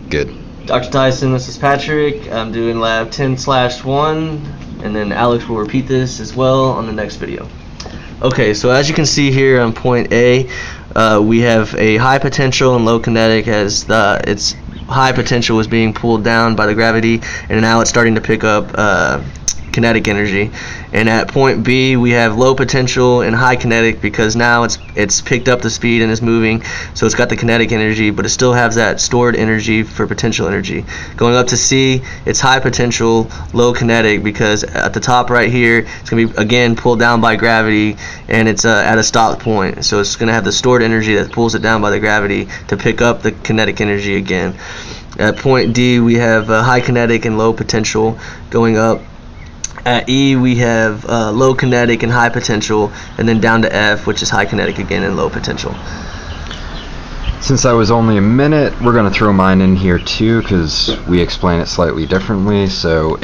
Good. Dr. Tyson, this is Patrick. I'm doing lab 10/1, and then Alex will repeat this as well on the next video. Okay, so as you can see here on point A, we have a high potential and low kinetic as its high potential was being pulled down by the gravity, and now it's starting to pick up kinetic energy. And at point B, we have low potential and high kinetic because now it's picked up the speed and is moving, so it's got the kinetic energy, but it still has that stored energy for potential energy. Going up to C, it's high potential, low kinetic because at the top right here, it's going to be again pulled down by gravity, and it's at a stop point, so it's going to have the stored energy that pulls it down by the gravity to pick up the kinetic energy again. At point D, we have high kinetic and low potential going up. At E, we have low kinetic and high potential, and then down to F, which is high kinetic again and low potential. Since that was only a minute, we're going to throw mine in here too because we explain it slightly differently. So